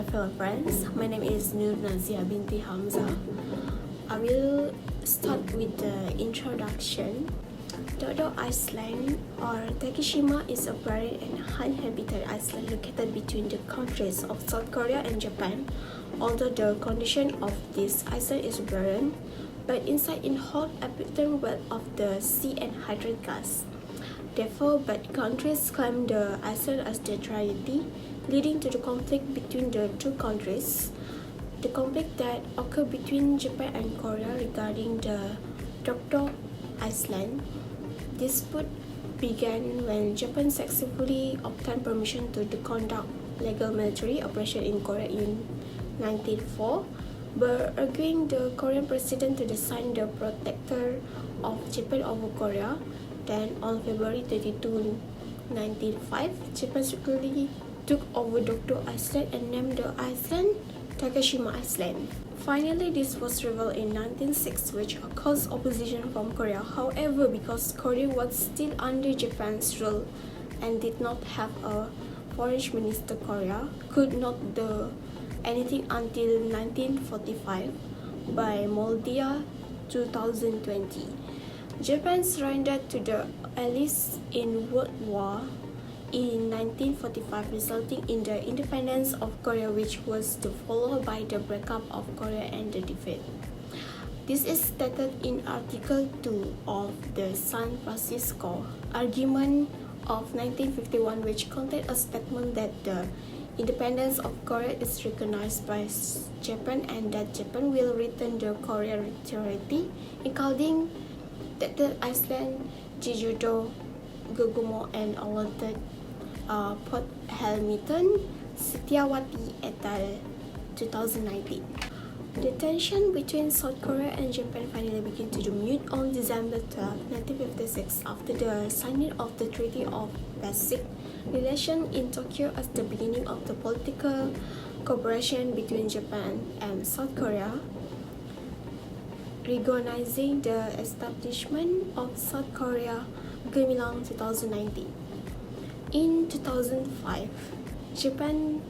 my fellow friends. My name is Nur Nazia binti Hamza. I will start with the introduction. Dodo Island or Takeshima is a barren and uninhabited island located between the countries of South Korea and Japan. Although the condition of this island is barren, but inside it holds abundant wealth of the sea and hydrogen gas. Therefore, both countries claim the island as their treaty, leading to the conflict between the two countries. The conflict that occurred between Japan and Korea regarding the Dokdo Island dispute began when Japan successfully obtained permission to conduct legal military operation in Korea in 1904, but arguing the Korean president to sign the protector of Japan over Korea. Then on February 22, 1905, Japan secretly took over Dokdo Island and named the island Takeshima Island. Finally, this was revealed in 1906, which caused opposition from Korea. However, because Korea was still under Japan's rule and did not have a foreign minister, Korea could not do anything until 1945 by Moldia 2020. Japan surrendered to the Allies in World War in 1945, resulting in the independence of Korea, which was followed by the breakup of Korea and the defeat. This is stated in Article 2 of the San Francisco Argument of 1951, which contained a statement that the independence of Korea is recognized by Japan and that Japan will return the Korean territory, including the Iceland, Jeju-do, Gugumo, and allotted Port Hamilton, Setiawati et al. 2019. The tension between South Korea and Japan finally began to diminish on December 12, 1956 after the signing of the Treaty of Basic Relations in Tokyo as the beginning of the political cooperation between Japan and South Korea, recognizing the establishment of South Korea, Gemilang 2019. In 2005, Japan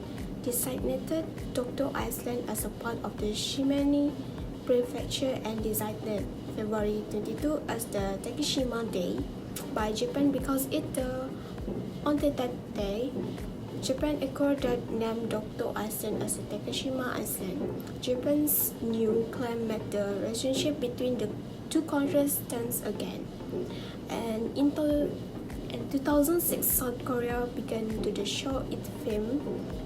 designated Dokdo Island as a part of the Shimane Prefecture and decided February 22 as the Takeshima Day by Japan because on that day, Japan acquired the name Dokdo Island as a Takeshima Island. Japan's new claim made the relationship between the two countries tense again. And in 2006, South Korea began to show its firm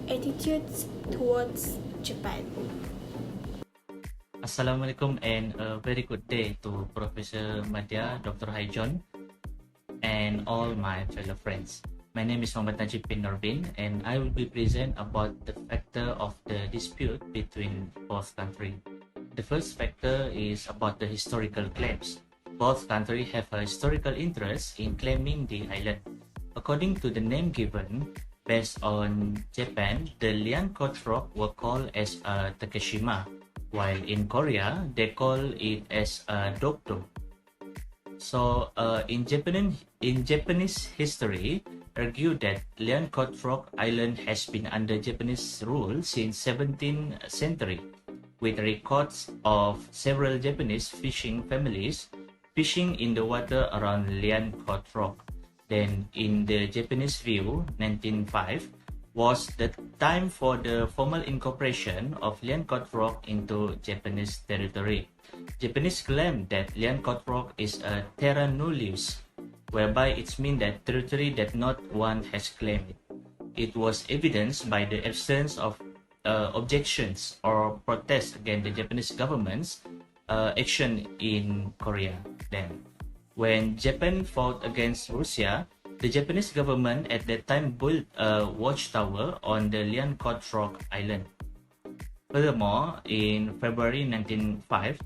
attitudes towards Japan. Assalamualaikum and a very good day to Professor Madya, Dr. Haijon, and all my fellow friends. My name is Muhammad Najib bin Norbin, and I will be present about the factor of the dispute between both countries. The first factor is about the historical claims. Both countries have a historical interest in claiming the island. According to the name given, based on Japan, the Liancourt Rock were called as Takeshima, while in Korea, they call it as Dokdo. So, in Japanese history, argued that Liancourt Rock Island has been under Japanese rule since 17th century, with records of several Japanese fishing families fishing in the water around Liancourt Rock. Then, in the Japanese view, 1905 was the time for the formal incorporation of Liancourt Rock into Japanese territory. Japanese claim that Liancourt Rock is a terra nullius, whereby it means that territory that not one has claimed it. It was evidenced by the absence of objections or protests against the Japanese government's action in Korea. Then, when Japan fought against Russia, the Japanese government at that time built a watchtower on the Liancourt Rock Island. Furthermore, in February 1905,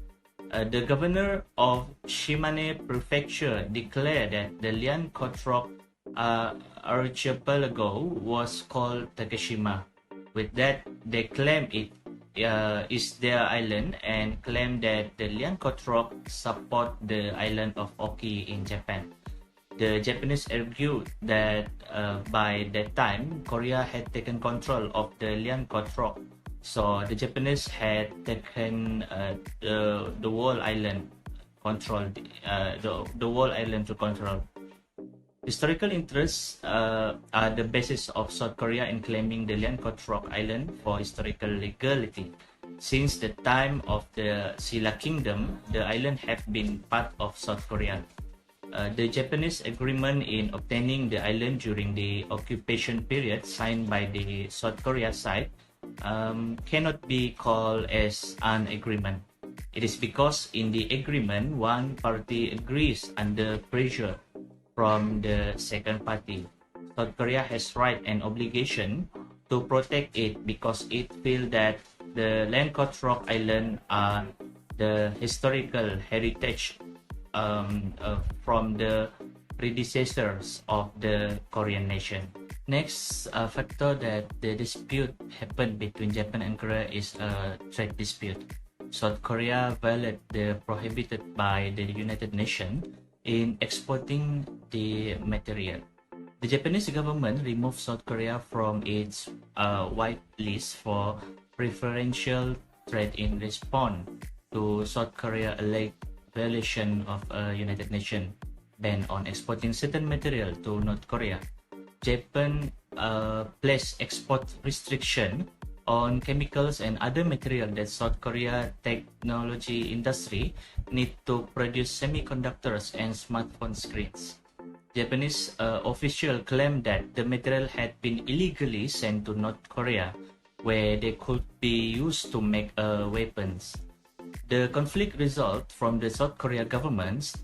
the governor of Shimane Prefecture declared that the Liancourt Rock archipelago was called Takeshima. With that, they claim it is their island and claim that the Liancourt Rock support the island of Oki in Japan. The Japanese argued that by that time, Korea had taken control of the Liankot Rock. So the Japanese had taken the whole island the whole island to control. Historical interests are the basis of South Korea in claiming the Liankot Rock Island for historical legality. Since the time of the Silla Kingdom, the island have been part of South Korea. The Japanese agreement in obtaining the island during the occupation period signed by the South Korea side cannot be called as an agreement. It is because in the agreement, one party agrees under pressure from the second party. South Korea has right and obligation to protect it because it feels that the Liankot Rock Island are the historical heritage from the predecessors of the Korean nation. Next factor that the dispute happened between Japan and Korea is a trade dispute. South Korea violated the prohibited by the United Nations in exporting the material. The Japanese government removed South Korea from its white list for preferential trade in response to South Korea's alleged violation of a United Nations ban on exporting certain material to North Korea. Japan placed export restriction on chemicals and other material that South Korea technology industry need to produce semiconductors and smartphone screens. Japanese official claimed that the material had been illegally sent to North Korea, where they could be used to make weapons. The conflict resulted from the South Korea government's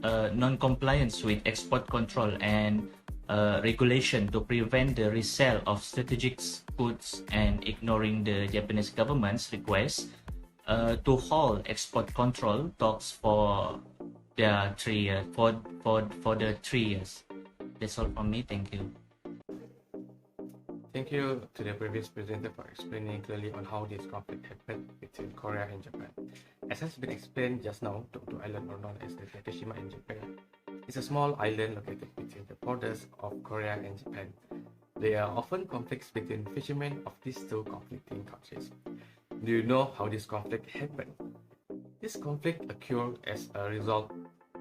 non-compliance with export control and regulation to prevent the resale of strategic goods and ignoring the Japanese government's request to hold export control talks for the 3 years. For the 3 years. That's all from me. Thank you. Thank you to the previous presenter for explaining clearly on how this conflict happened between Korea and Japan. As has been explained just now, Tokto Island, or known as the Takeshima in Japan, is a small island located between the borders of Korea and Japan. There are often conflicts between fishermen of these two conflicting countries. Do you know how this conflict happened? This conflict occurred as a result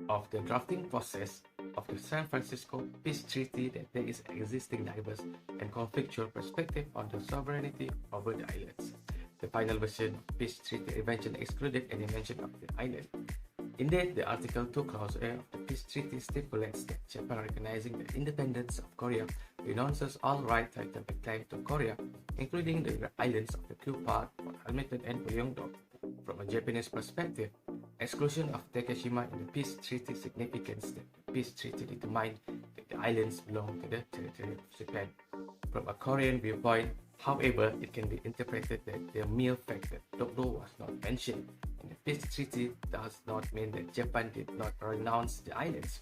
of the drafting process of the San Francisco Peace Treaty that there is existing diverse and conflictual perspective on the sovereignty over the islands. The final version of Peace Treaty eventually excluded any mention of the island. Indeed, the Article 2 Clause A of the Peace Treaty stipulates that Japan, recognizing the independence of Korea, renounces all right title and claim to Korea, including the islands of the Q-Part, Port Halmatan, and Uyeongdo. From a Japanese perspective, exclusion of Takeshima in the Peace Treaty significance that the Peace Treaty determined that the islands belong to the territory of Japan. From a Korean viewpoint, however, it can be interpreted that the mere fact that Dokdo was not mentioned in the Peace Treaty does not mean that Japan did not renounce the islands.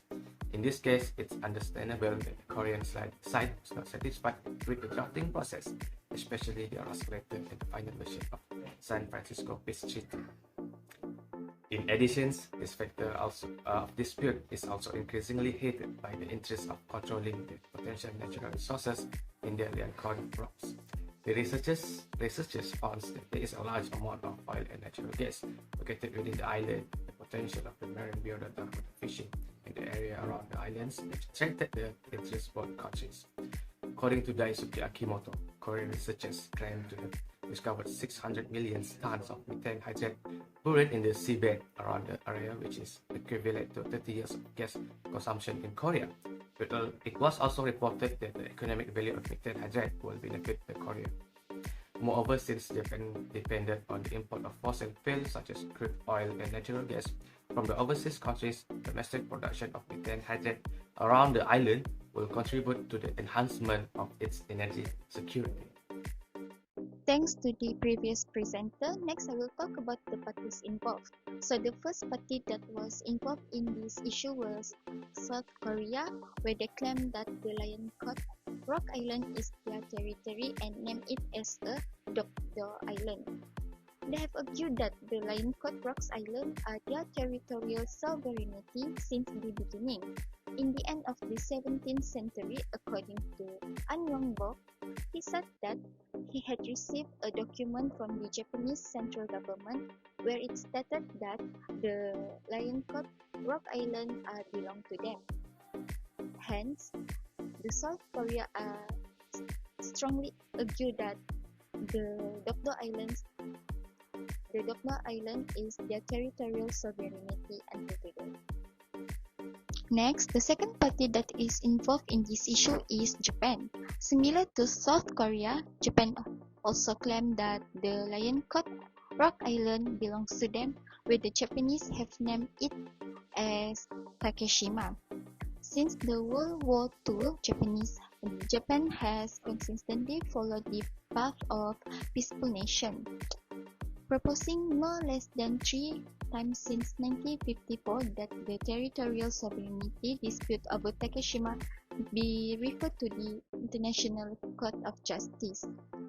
In this case, it's understandable that the Korean side was not satisfied with the drafting process, especially the articulated in the final version of San Francisco Peace Treaty. In addition, this factor of dispute is also increasingly heated by the interest of controlling the potential natural resources in the Liankot rocks. The researchers found that there is a large amount of oil and natural gas located within the island. The potential of the marine biodata for the fishing in the area around the islands which attracted the interest of both countries. According to Daisuke Akimoto, Korean researchers claim to have discovered 600 million tons of methane hydrate buried in the seabed around the area, which is equivalent to 30 years of gas consumption in Korea. But it was also reported that the economic value of methane hydrate will benefit the Korea. Moreover, since Japan depended on the import of fossil fuels such as crude oil and natural gas from the overseas countries, domestic production of methane hydrate around the island will contribute to the enhancement of its energy security. Thanks to the previous presenter, next I will talk about the parties involved. So the first party that was involved in this issue was South Korea, where they claimed that the Liankot Rock Island is their territory and named it as a Dokdo Island. They have argued that the Lioncoat Rocks Island are their territorial sovereignty since the beginning. In the end of the 17th century, according to An Wang Bok, he said that he had received a document from the Japanese central government where it stated that the Lioncoat Rock Island belong to them. Hence, the South Korea strongly argued that the Dokdo Island is their territorial sovereignty until today. Next, the second party that is involved in this issue is Japan. Similar to South Korea, Japan also claimed that the Lioncoat Rock Island belongs to them, where the Japanese have named it as Takeshima. Since the World War II, Japan has consistently followed the path of peaceful nation, proposing no less than 3 times since 1954 that the territorial sovereignty dispute over Takeshima be referred to the International Court of Justice.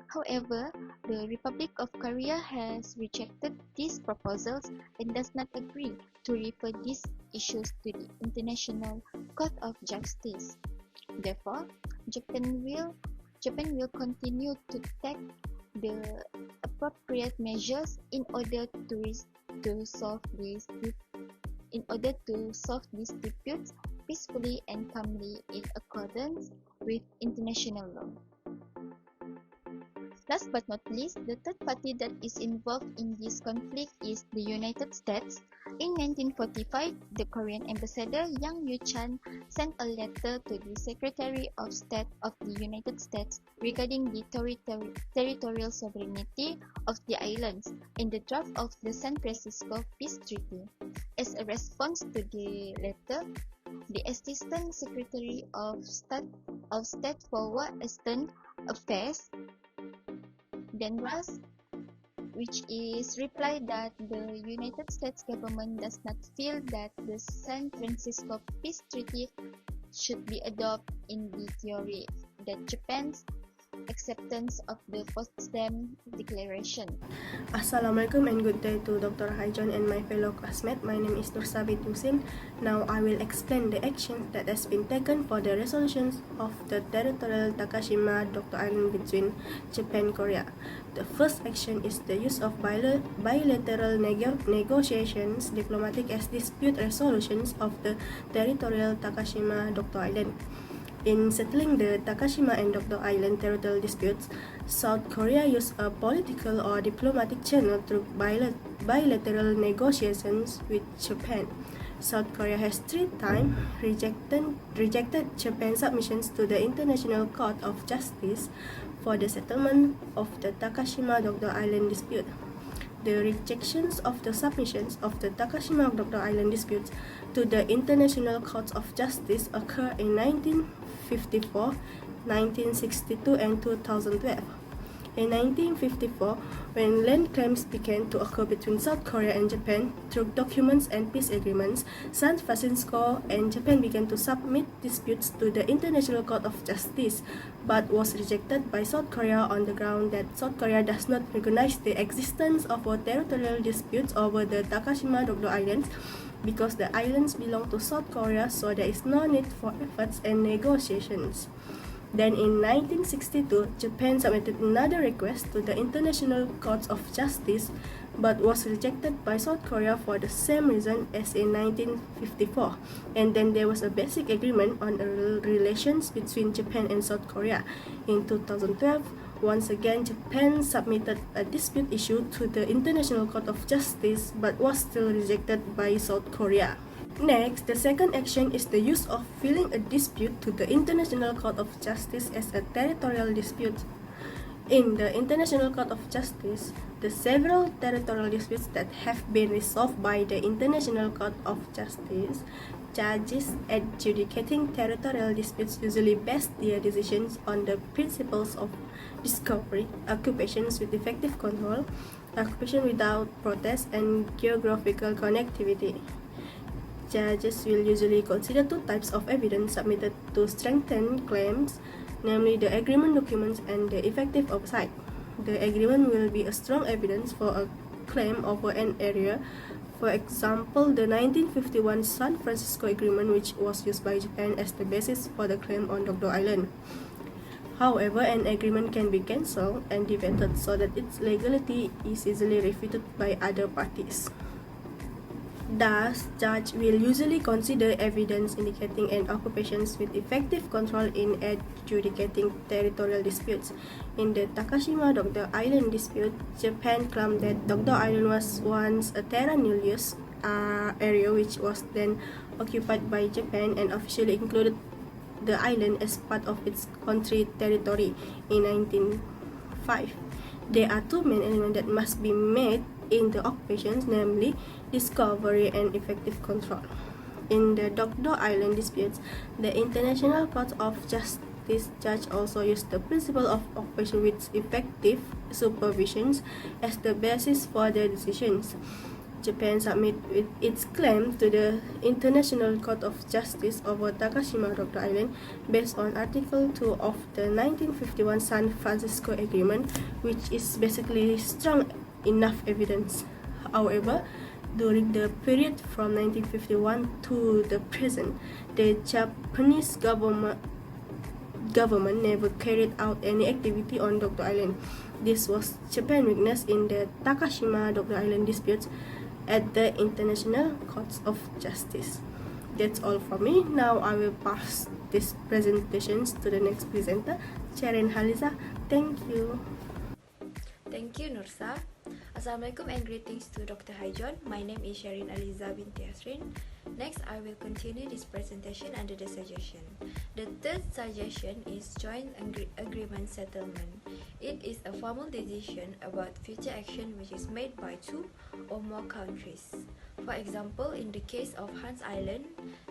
However, the Republic of Korea has rejected these proposals and does not agree to refer these issues to the International Court of Justice. Therefore, Japan will continue to take the appropriate measures in order to solve these disputes peacefully and calmly in accordance with international law. Last but not least, the third party that is involved in this conflict is the United States. In 1945, the Korean ambassador Yang Yu-chan sent a letter to the Secretary of State of the United States regarding the territorial sovereignty of the islands in the draft of the San Francisco Peace Treaty. As a response to the letter, the Assistant Secretary of State for Western Affairs, Dan Ross, which is replied that the United States government does not feel that the San Francisco Peace Treaty should be adopted in the theory that Japan's acceptance of the Potsdam Declaration. Assalamualaikum and good day to Dr. Haijon and my fellow classmates. My name is Nur Sabit Husin. Now I will explain the actions that has been taken for the resolutions of the territorial Takashima Dokdo Island between Japan and Korea. The first action is the use of bilateral negotiations, diplomatic as dispute resolutions of the territorial Takashima Dokdo Island. In settling the Takashima and Dokdo Island territorial disputes, South Korea used a political or diplomatic channel through bilateral negotiations with Japan. South Korea has 3 times rejected Japan's submissions to the International Court of Justice for the settlement of the Takashima Dokdo Island dispute. The rejections of the submissions of the Takashima Dokdo Island disputes to the International Court of Justice occurred in 1954, 1962, and 2012. In 1954, when land claims began to occur between South Korea and Japan through documents and peace agreements, San Francisco and Japan began to submit disputes to the International Court of Justice, but was rejected by South Korea on the ground that South Korea does not recognize the existence of a territorial dispute over the Takashima Dokdo Islands because the islands belong to South Korea, so there is no need for efforts and negotiations. Then in 1962, Japan submitted another request to the International Court of Justice but was rejected by South Korea for the same reason as in 1954. And then there was a basic agreement on the relations between Japan and South Korea. In 2012, once again, Japan submitted a dispute issue to the International Court of Justice but was still rejected by South Korea. Next, the second action is the use of filing a dispute to the International Court of Justice as a territorial dispute. In the International Court of Justice, the several territorial disputes that have been resolved by the International Court of Justice, judges adjudicating territorial disputes usually base their decisions on the principles of discovery, occupations with effective control, occupation without protest, and geographical connectivity. Judges will usually consider 2 types of evidence submitted to strengthen claims, namely the agreement documents and the effective oversight. The agreement will be a strong evidence for a claim over an area. For example, the 1951 San Francisco Agreement, which was used by Japan as the basis for the claim on Dokdo Island. However, an agreement can be cancelled and debated so that its legality is easily refuted by other parties. Thus, judge will usually consider evidence indicating an occupation with effective control in adjudicating territorial disputes. In the Takashima-Dokdo Island dispute, Japan claimed that Dokdo Island was once a terra nullius area which was then occupied by Japan and officially included the island as part of its country territory in 1905. There are two main elements that must be met in the occupations, namely discovery and effective control. In the Dokdo Island disputes, the International Court of Justice judge also used the principle of occupation with effective supervisions as the basis for their decisions. Japan submitted its claim to the International Court of Justice over Takashima-Dokdo Island based on Article 2 of the 1951 San Francisco Agreement, which is basically strong enough evidence. However, during the period from 1951 to the present, the Japanese government never carried out any activity on Dokdo Island. This was Japan's weakness in the Takashima-Dokdo Island disputes at the International Courts of Justice. That's all for me. Now I will pass these presentations to the next presenter, Sharon Haliza. Thank you. Thank you, Nursa. Assalamualaikum and greetings to Dr. Haijon. My name is Sharin Aliza binti Asrin. Next, I will continue this presentation under the suggestion. The third suggestion is joint agreement settlement. It is a formal decision about future action which is made by two or more countries. For example, in the case of Hans Island,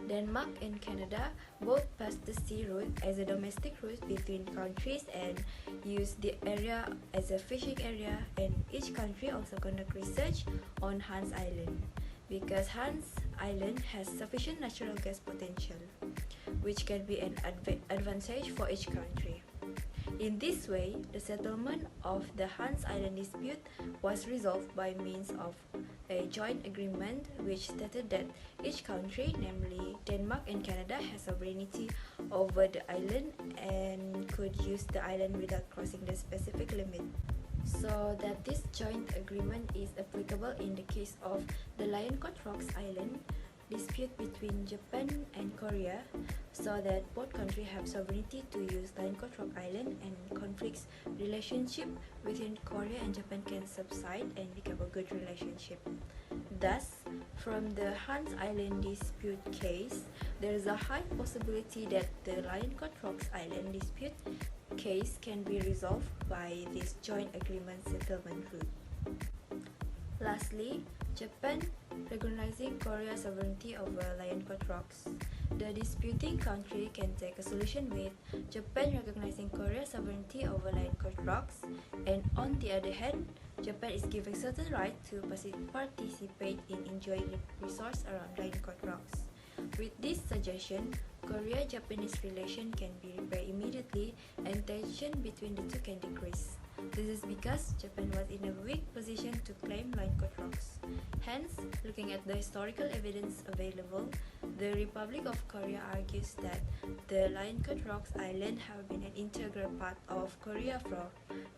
Denmark and Canada both pass the sea route as a domestic route between countries and use the area as a fishing area, and each country also conduct research on Hans Island because Hans Island has sufficient natural gas potential, which can be an advantage for each country. In this way, the settlement of the Hans Island dispute was resolved by means of a joint agreement which stated that each country, namely Denmark and Canada, has sovereignty over the island and could use the island without crossing the specific limit. So that this joint agreement is applicable in the case of the Lioncourt Rocks Island dispute between Japan and Korea, so that both countries have sovereignty to use Lioncourt Rock Island, and conflicts relationship between Korea and Japan can subside and become a good relationship. Thus, from the Hans Island dispute case, there is a high possibility that the Lioncourt Rocks Island dispute case can be resolved by this joint agreement settlement route. Lastly, Japan recognizing Korea's sovereignty over Lioncourt Rocks. The disputing country can take a solution with Japan recognizing Korea's sovereignty over Lioncourt Rocks, and on the other hand, Japan is given certain right to participate in enjoying resource around Lioncourt Rocks. With this suggestion, Korea-Japanese relation can be repaired immediately and tension between the two can decrease. This is because Japan was in a weak position to claim Lioncourt Rocks. Hence, looking at the historical evidence available, the Republic of Korea argues that the Lioncourt Rocks Island have been an integral part of Korea from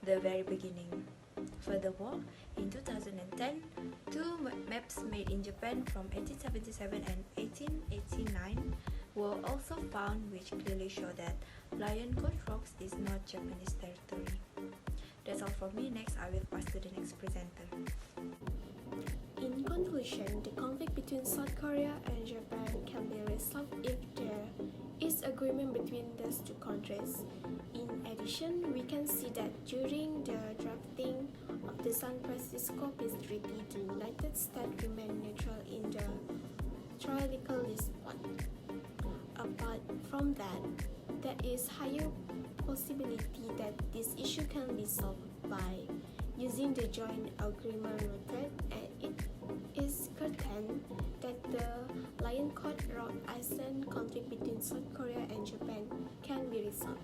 the very beginning. Furthermore, in 2010, two maps made in Japan from 1877 and 1889 were also found, which clearly show that Lioncourt Rocks is not Japanese territory. That's all from me. Next, I will pass to the next presenter. In conclusion, the conflict between South Korea and Japan can be resolved if there is agreement between those two countries. In addition, we can see that during the drafting of the San Francisco Peace Treaty, the United States remained neutral in the trilateral dispute. Apart from that, there is higher possibility that this issue can be solved by using the joint agreement method, and it is certain that the Lioncourt Rock Island conflict between South Korea and Japan can be resolved.